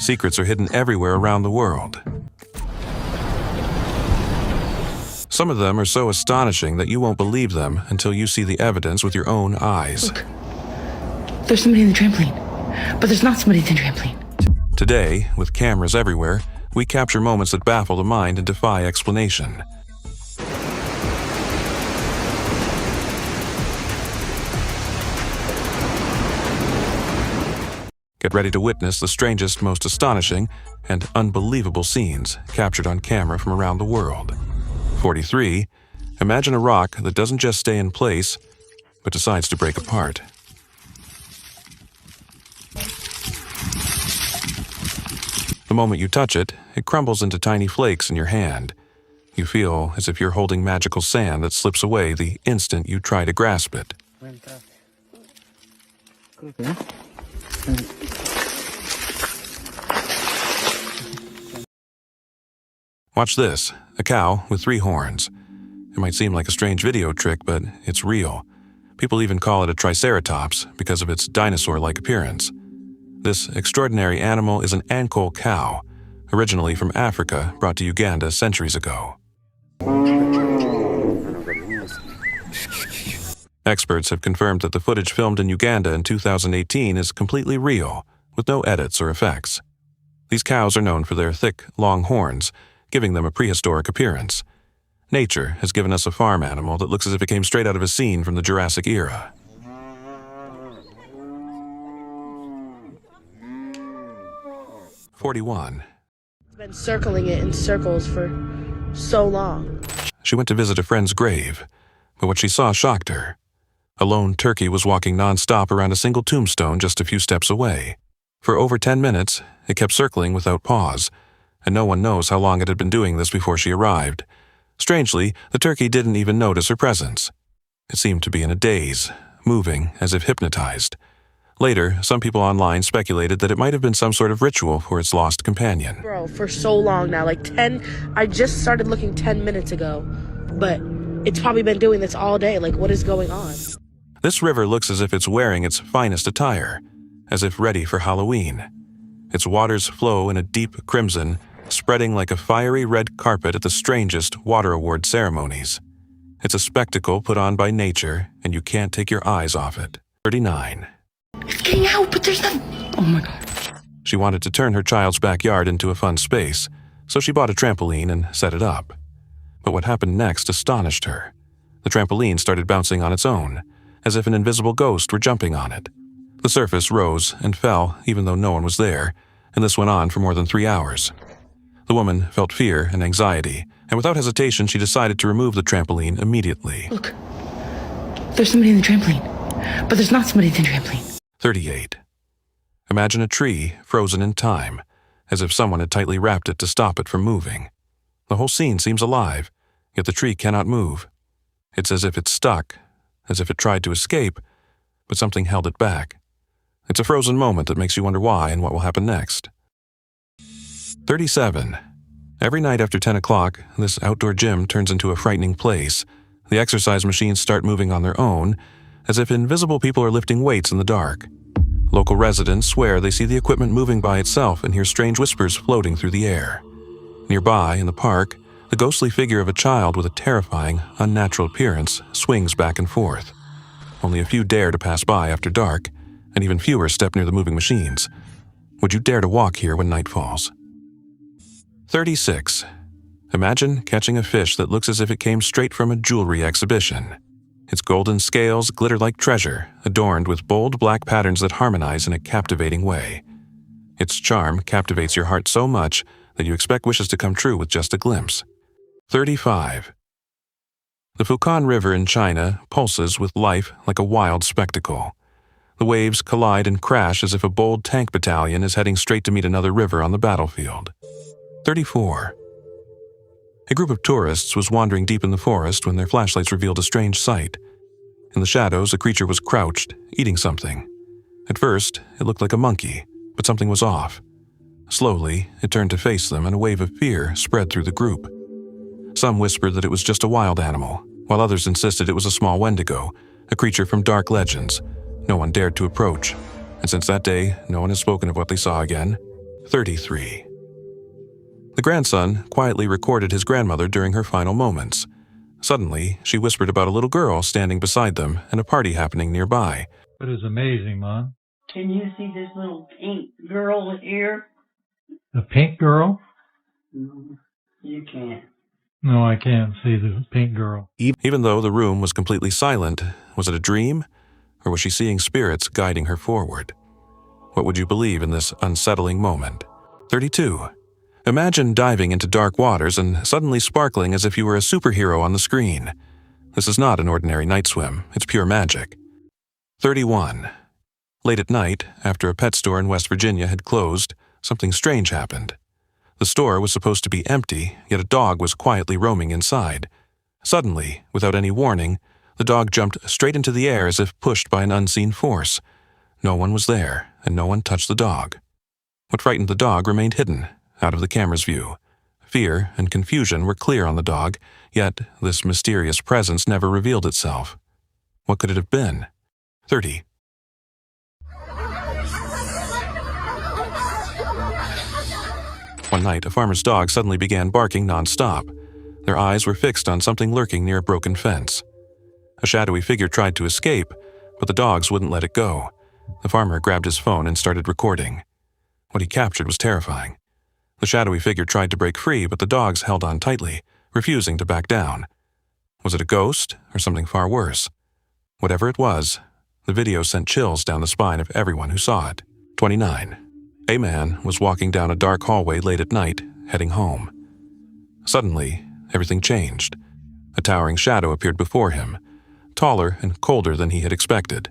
Secrets are hidden everywhere around the world. Some of them are so astonishing that you won't believe them until you see the evidence with your own eyes. Look, there's somebody in the trampoline, but there's not somebody in the trampoline. Today, with cameras everywhere, we capture moments that baffle the mind and defy explanation. Get ready to witness the strangest, most astonishing, and unbelievable scenes captured on camera from around the world. 43. Imagine a rock that doesn't just stay in place, but decides to break apart. The moment you touch it, it crumbles into tiny flakes in your hand. You feel as if you're holding magical sand that slips away the instant you try to grasp it. Watch this, a cow with 3 horns. It might seem like a strange video trick, but it's real. People even call it a triceratops because of its dinosaur-like appearance. This extraordinary animal is an Ankole cow, originally from Africa, brought to Uganda centuries ago. Experts have confirmed that the footage filmed in Uganda in 2018 is completely real, with no edits or effects. These cows are known for their thick, long horns, giving them a prehistoric appearance. Nature has given us a farm animal that looks as if it came straight out of a scene from the Jurassic era. '41. I've been circling it in circles for so long. She went to visit a friend's grave, but what she saw shocked her. A lone turkey was walking non-stop around a single tombstone just a few steps away. For over 10 minutes, it kept circling without pause, and no one knows how long it had been doing this before she arrived. Strangely, the turkey didn't even notice her presence. It seemed to be in a daze, moving as if hypnotized. Later, some people online speculated that it might have been some sort of ritual for its lost companion. Bro, for so long now, I just started looking 10 minutes ago, but it's probably been doing this all day. What is going on? This river looks as if it's wearing its finest attire, as if ready for Halloween. Its waters flow in a deep crimson, spreading like a fiery red carpet at the strangest water award ceremonies. It's a spectacle put on by nature, and you can't take your eyes off it. 39. It's getting out, but there's nothing. Oh my God. She wanted to turn her child's backyard into a fun space, so she bought a trampoline and set it up. But what happened next astonished her. The trampoline started bouncing on its own, as if an invisible ghost were jumping on it. The surface rose and fell even though no one was there, and this went on for more than 3 hours. The woman felt fear and anxiety, and without hesitation she decided to remove the trampoline immediately. Look, there's somebody in the trampoline, but there's not somebody in the trampoline. 38. Imagine a tree frozen in time, as if someone had tightly wrapped it to stop it from moving. The whole scene seems alive, yet the tree cannot move. It's as if it's stuck, as if it tried to escape, but something held it back. It's a frozen moment that makes you wonder why and what will happen next. 37. Every night after 10 o'clock, this outdoor gym turns into a frightening place. The exercise machines start moving on their own, as if invisible people are lifting weights in the dark. Local residents swear they see the equipment moving by itself and hear strange whispers floating through the air. Nearby, in the park, the ghostly figure of a child with a terrifying, unnatural appearance swings back and forth. Only a few dare to pass by after dark, and even fewer step near the moving machines. Would you dare to walk here when night falls? 36. Imagine catching a fish that looks as if it came straight from a jewelry exhibition. Its golden scales glitter like treasure, adorned with bold black patterns that harmonize in a captivating way. Its charm captivates your heart so much that you expect wishes to come true with just a glimpse. 35. The Fukan River in China pulses with life like a wild spectacle. The waves collide and crash as if a bold tank battalion is heading straight to meet another river on the battlefield. 34. A group of tourists was wandering deep in the forest when their flashlights revealed a strange sight. In the shadows, a creature was crouched, eating something. At first, it looked like a monkey, but something was off. Slowly, it turned to face them, and a wave of fear spread through the group. Some whispered that it was just a wild animal, while others insisted it was a small wendigo, a creature from dark legends. No one dared to approach, and since that day, no one has spoken of what they saw again. 33. The grandson quietly recorded his grandmother during her final moments. Suddenly, she whispered about a little girl standing beside them and a party happening nearby. It is amazing, Mom. Can you see this little pink girl here? The pink girl? No, you can't. No, I can't see the pink girl. Even though the room was completely silent, was it a dream? Or was she seeing spirits guiding her forward? What would you believe in this unsettling moment? 32. Imagine diving into dark waters and suddenly sparkling as if you were a superhero on the screen. This is not an ordinary night swim, it's pure magic. 31. Late at night, after a pet store in West Virginia had closed, something strange happened. The store was supposed to be empty, yet a dog was quietly roaming inside. Suddenly, without any warning, the dog jumped straight into the air as if pushed by an unseen force. No one was there, and no one touched the dog. What frightened the dog remained hidden, out of the camera's view. Fear and confusion were clear on the dog, yet this mysterious presence never revealed itself. What could it have been? 30. One night, a farmer's dog suddenly began barking non-stop. Their eyes were fixed on something lurking near a broken fence. A shadowy figure tried to escape, but the dogs wouldn't let it go. The farmer grabbed his phone and started recording. What he captured was terrifying. The shadowy figure tried to break free, but the dogs held on tightly, refusing to back down. Was it a ghost or something far worse? Whatever it was, the video sent chills down the spine of everyone who saw it. 29. A man was walking down a dark hallway late at night, heading home. Suddenly, everything changed. A towering shadow appeared before him, taller and colder than he had expected.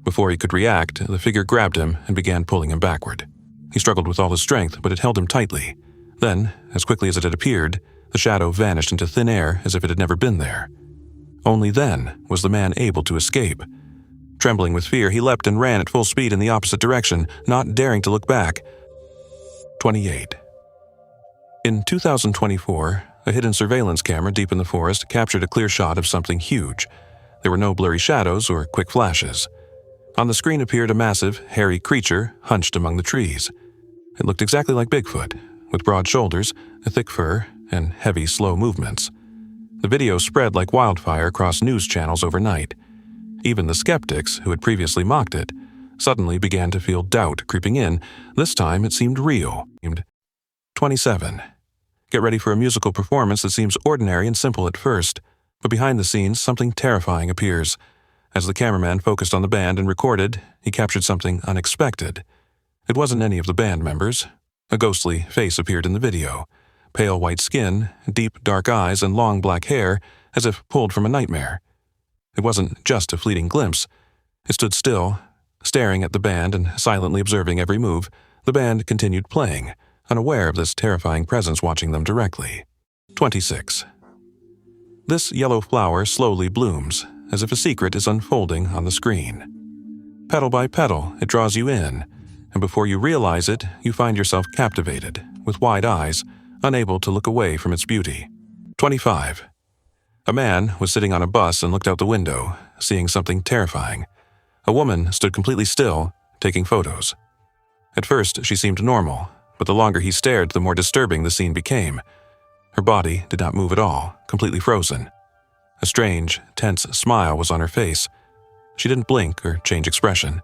Before he could react, the figure grabbed him and began pulling him backward. He struggled with all his strength, but it held him tightly. Then, as quickly as it had appeared, the shadow vanished into thin air as if it had never been there. Only then was the man able to escape. Trembling with fear, he leapt and ran at full speed in the opposite direction, not daring to look back. 28. In 2024, a hidden surveillance camera deep in the forest captured a clear shot of something huge. There were no blurry shadows or quick flashes. On the screen appeared a massive, hairy creature hunched among the trees. It looked exactly like Bigfoot, with broad shoulders, a thick fur, and heavy, slow movements. The video spread like wildfire across news channels overnight. Even the skeptics, who had previously mocked it, suddenly began to feel doubt creeping in. This time it seemed real. 27. Get ready for a musical performance that seems ordinary and simple at first, but behind the scenes something terrifying appears. As the cameraman focused on the band and recorded, he captured something unexpected. It wasn't any of the band members. A ghostly face appeared in the video. Pale white skin, deep dark eyes, and long black hair, as if pulled from a nightmare. It wasn't just a fleeting glimpse. It stood still, staring at the band and silently observing every move. The band continued playing, unaware of this terrifying presence watching them directly. 26. This yellow flower slowly blooms, as if a secret is unfolding on the screen. Petal by petal, it draws you in, and before you realize it, you find yourself captivated, with wide eyes, unable to look away from its beauty. 25. A man was sitting on a bus and looked out the window, seeing something terrifying. A woman stood completely still, taking photos. At first, she seemed normal, but the longer he stared, the more disturbing the scene became. Her body did not move at all, completely frozen. A strange, tense smile was on her face. She didn't blink or change expression.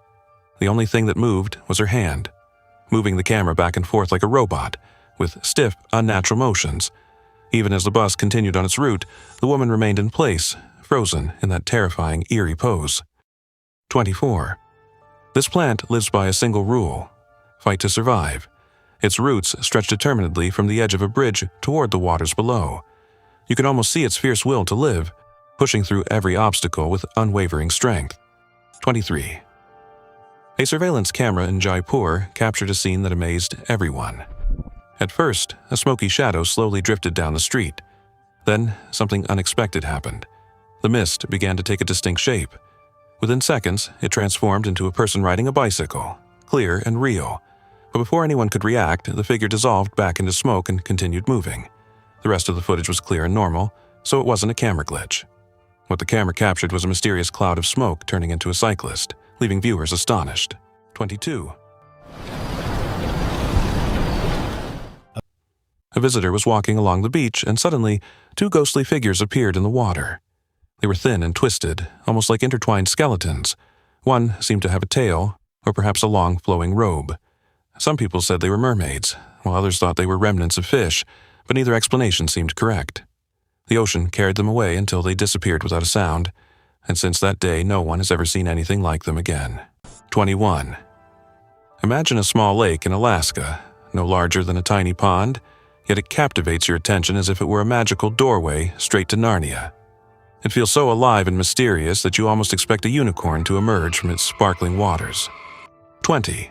The only thing that moved was her hand, moving the camera back and forth like a robot, with stiff, unnatural motions. Even as the bus continued on its route, the woman remained in place, frozen in that terrifying, eerie pose. 24. This plant lives by a single rule: fight to survive. Its roots stretch determinedly from the edge of a bridge toward the waters below. You can almost see its fierce will to live, pushing through every obstacle with unwavering strength. 23. A surveillance camera in Jaipur captured a scene that amazed everyone. At first, a smoky shadow slowly drifted down the street. Then, something unexpected happened. The mist began to take a distinct shape. Within seconds, it transformed into a person riding a bicycle, clear and real. But before anyone could react, the figure dissolved back into smoke and continued moving. The rest of the footage was clear and normal, so it wasn't a camera glitch. What the camera captured was a mysterious cloud of smoke turning into a cyclist, leaving viewers astonished. 22. A visitor was walking along the beach, and suddenly, two ghostly figures appeared in the water. They were thin and twisted, almost like intertwined skeletons. One seemed to have a tail, or perhaps a long flowing robe. Some people said they were mermaids, while others thought they were remnants of fish, but neither explanation seemed correct. The ocean carried them away until they disappeared without a sound, and since that day no one has ever seen anything like them again. 21. Imagine a small lake in Alaska, no larger than a tiny pond, yet it captivates your attention as if it were a magical doorway straight to Narnia. It feels so alive and mysterious that you almost expect a unicorn to emerge from its sparkling waters. 20.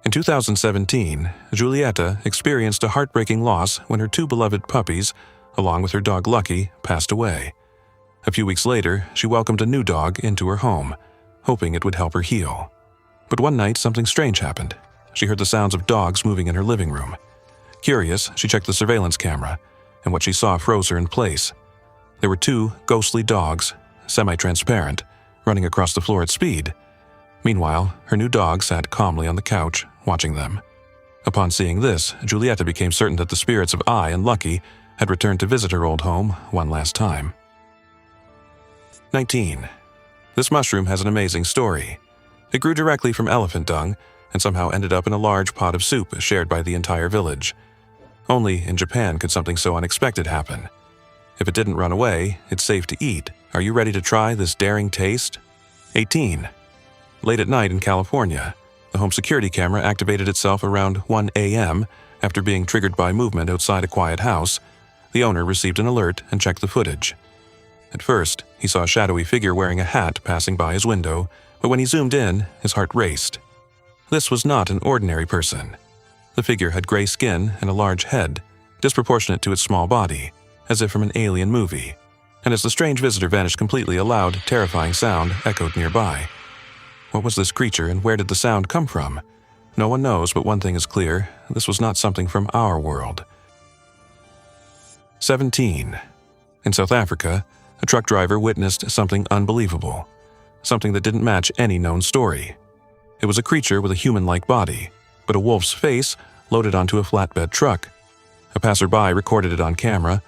In 2017, Julieta experienced a heartbreaking loss when her two beloved puppies, along with her dog Lucky, passed away. A few weeks later, she welcomed a new dog into her home, hoping it would help her heal. But one night, something strange happened. She heard the sounds of dogs moving in her living room. Curious, she checked the surveillance camera, and what she saw froze her in place. There were two ghostly dogs, semi-transparent, running across the floor at speed. Meanwhile, her new dog sat calmly on the couch, watching them. Upon seeing this, Julieta became certain that the spirits of I and Lucky had returned to visit her old home one last time. 19. This mushroom has an amazing story. It grew directly from elephant dung and somehow ended up in a large pot of soup shared by the entire village. Only in Japan could something so unexpected happen. If it didn't run away, it's safe to eat. Are you ready to try this daring taste? 18. Late at night in California, the home security camera activated itself around 1 a.m. after being triggered by movement outside a quiet house. The owner received an alert and checked the footage. At first, he saw a shadowy figure wearing a hat passing by his window, but when he zoomed in, his heart raced. This was not an ordinary person. The figure had gray skin and a large head, disproportionate to its small body, as if from an alien movie. And as the strange visitor vanished completely, a loud, terrifying sound echoed nearby. What was this creature, and where did the sound come from? No one knows, but one thing is clear: this was not something from our world. 17. In South Africa, a truck driver witnessed something unbelievable, something that didn't match any known story. It was a creature with a human-like body, but a wolf's face loaded onto a flatbed truck. A passerby recorded it on camera.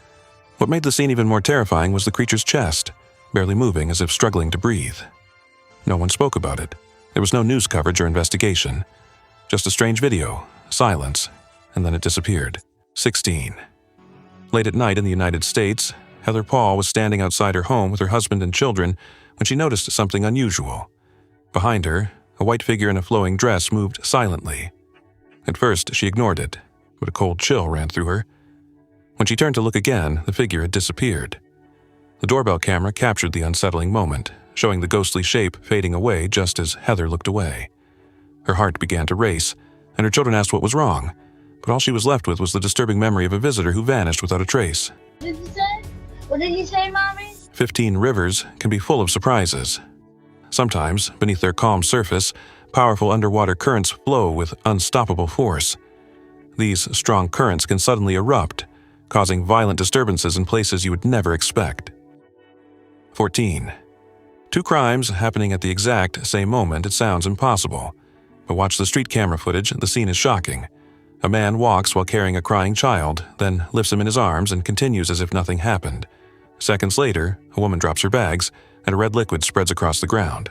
What made the scene even more terrifying was the creature's chest, barely moving as if struggling to breathe. No one spoke about it. There was no news coverage or investigation. Just a strange video, silence, and then it disappeared. 16. Late at night in the United States, Heather Paul was standing outside her home with her husband and children when she noticed something unusual. Behind her, a white figure in a flowing dress moved silently. At first, she ignored it, but a cold chill ran through her. When she turned to look again, the figure had disappeared. The doorbell camera captured the unsettling moment, showing the ghostly shape fading away just as Heather looked away. Her heart began to race, and her children asked what was wrong, but all she was left with was the disturbing memory of a visitor who vanished without a trace. What did you say? What did you say, Mommy? 15 rivers can be full of surprises. Sometimes, beneath their calm surface, powerful underwater currents flow with unstoppable force. These strong currents can suddenly erupt, causing violent disturbances in places you would never expect. 14. Two crimes happening at the exact same moment. It sounds impossible. But watch the street camera footage. The scene is shocking. A man walks while carrying a crying child, then lifts him in his arms and continues as if nothing happened. Seconds later, a woman drops her bags, and a red liquid spreads across the ground.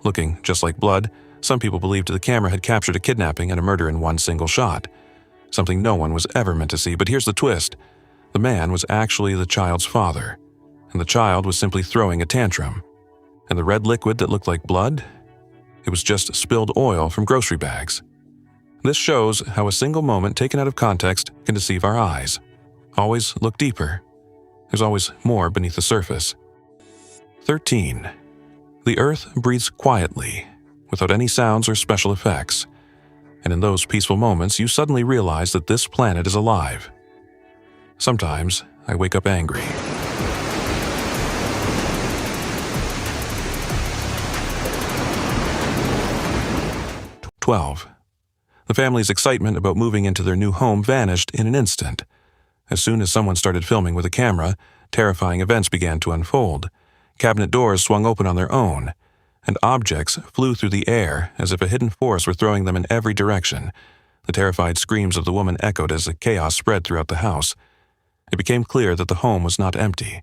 Looking just like blood, some people believed the camera had captured a kidnapping and a murder in one single shot. Something no one was ever meant to see, but here's the twist. The man was actually the child's father, and the child was simply throwing a tantrum. And the red liquid that looked like blood? It was just spilled oil from grocery bags. This shows how a single moment taken out of context can deceive our eyes. Always look deeper. There's always more beneath the surface. 13. The earth breathes quietly, without any sounds or special effects. And in those peaceful moments, you suddenly realize that this planet is alive. Sometimes, I wake up angry. 12. The family's excitement about moving into their new home vanished in an instant. As soon as someone started filming with a camera, terrifying events began to unfold. Cabinet doors swung open on their own, and objects flew through the air as if a hidden force were throwing them in every direction. The terrified screams of the woman echoed as the chaos spread throughout the house. It became clear that the home was not empty.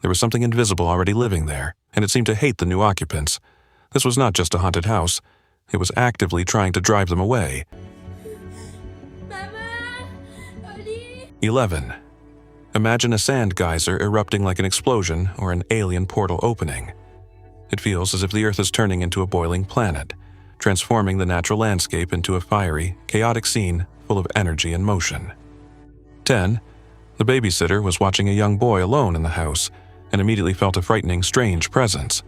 There was something invisible already living there, and it seemed to hate the new occupants. This was not just a haunted house. It was actively trying to drive them away. 11. Imagine a sand geyser erupting like an explosion or an alien portal opening. It feels as if the Earth is turning into a boiling planet, transforming the natural landscape into a fiery, chaotic scene full of energy and motion. 10. The babysitter was watching a young boy alone in the house and immediately felt a frightening, strange presence.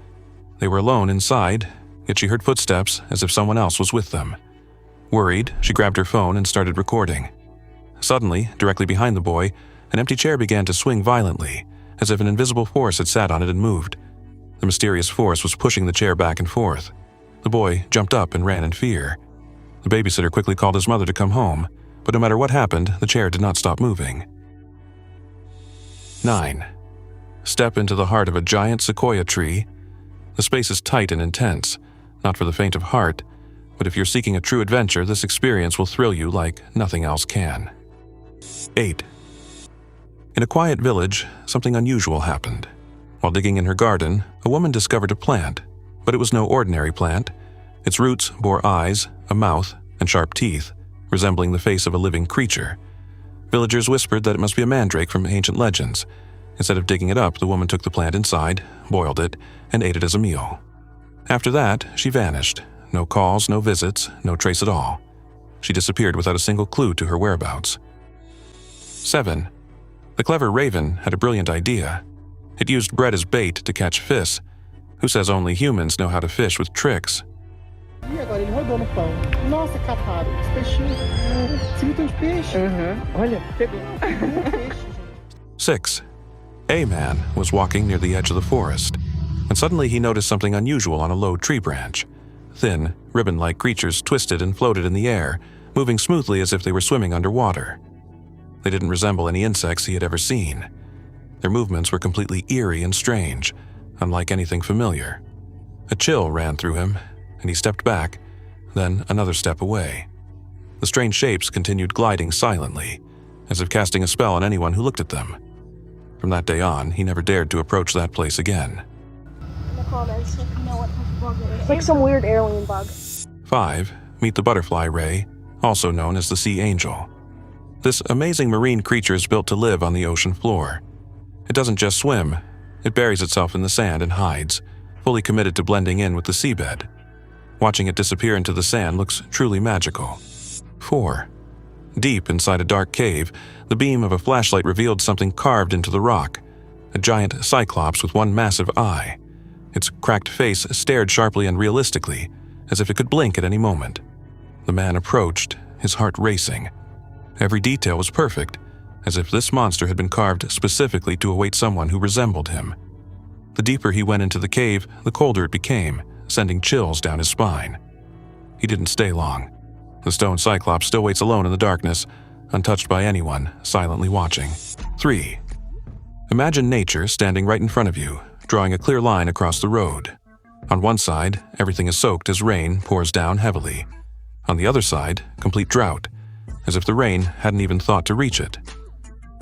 They were alone inside, yet she heard footsteps as if someone else was with them. Worried, she grabbed her phone and started recording. Suddenly, directly behind the boy, an empty chair began to swing violently, as if an invisible force had sat on it and moved. The mysterious force was pushing the chair back and forth. The boy jumped up and ran in fear. The babysitter quickly called his mother to come home, but no matter what happened, the chair did not stop moving. 9. Step into the heart of a giant sequoia tree. The space is tight and intense, not for the faint of heart, but if you're seeking a true adventure, this experience will thrill you like nothing else can. 8. In a quiet village, something unusual happened. While digging in her garden, a woman discovered a plant, but it was no ordinary plant. Its roots bore eyes, a mouth, and sharp teeth, resembling the face of a living creature. Villagers whispered that it must be a mandrake from ancient legends. Instead of digging it up, the woman took the plant inside, boiled it, and ate it as a meal. After that, she vanished. No calls, no visits, no trace at all. She disappeared without a single clue to her whereabouts. 7. The clever raven had a brilliant idea. It used bread as bait to catch fish. Who says only humans know how to fish with tricks? E agora ele rodou no pão. Nossa, capado. Os peixinhos. Você viu tanto de peixe? Olha, pegou. Peixe, gente. 6. A man was walking near the edge of the forest, and suddenly he noticed something unusual on a low tree branch. Thin, ribbon-like creatures twisted and floated in the air, moving smoothly as if they were swimming underwater. They didn't resemble any insects he had ever seen. Their movements were completely eerie and strange, unlike anything familiar. A chill ran through him, and he stepped back, then another step away. The strange shapes continued gliding silently, as if casting a spell on anyone who looked at them. From that day on, he never dared to approach that place again. In the comments, let me know what type of bug it is. It's like some weird alien bug. 5. Meet the butterfly ray, also known as the sea angel. This amazing marine creature is built to live on the ocean floor. It doesn't just swim, it buries itself in the sand and hides, fully committed to blending in with the seabed. Watching it disappear into the sand looks truly magical. 4. Deep inside a dark cave, the beam of a flashlight revealed something carved into the rock, a giant cyclops with one massive eye. Its cracked face stared sharply and realistically, as if it could blink at any moment. The man approached, his heart racing. Every detail was perfect, as if this monster had been carved specifically to await someone who resembled him. The deeper he went into the cave, the colder it became, sending chills down his spine. He didn't stay long. The stone cyclops still waits alone in the darkness, untouched by anyone, silently watching. 3. Imagine nature standing right in front of you, drawing a clear line across the road. On one side, everything is soaked as rain pours down heavily. On the other side, complete drought, as if the rain hadn't even thought to reach it.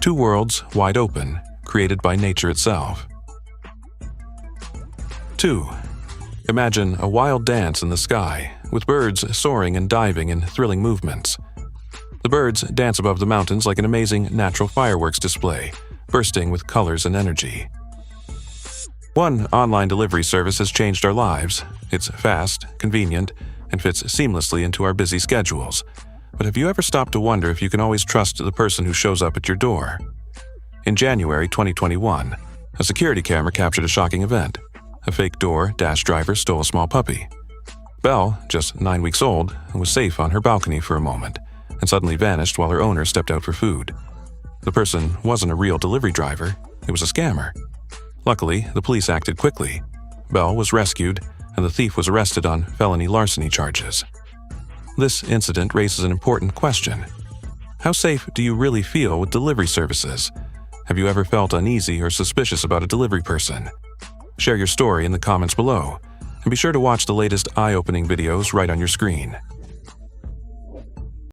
Two worlds wide open, created by nature itself. 2. Imagine a wild dance in the sky, with birds soaring and diving in thrilling movements. The birds dance above the mountains like an amazing natural fireworks display, bursting with colors and energy. One online delivery service has changed our lives. It's fast, convenient, and fits seamlessly into our busy schedules. But have you ever stopped to wonder if you can always trust the person who shows up at your door? In January 2021, a security camera captured a shocking event. A fake door-dash driver stole a small puppy. Belle, just 9 weeks old, was safe on her balcony for a moment, and suddenly vanished while her owner stepped out for food. The person wasn't a real delivery driver, it was a scammer. Luckily, the police acted quickly. Belle was rescued, and the thief was arrested on felony larceny charges. This incident raises an important question. How safe do you really feel with delivery services? Have you ever felt uneasy or suspicious about a delivery person? Share your story in the comments below, and be sure to watch the latest eye-opening videos right on your screen.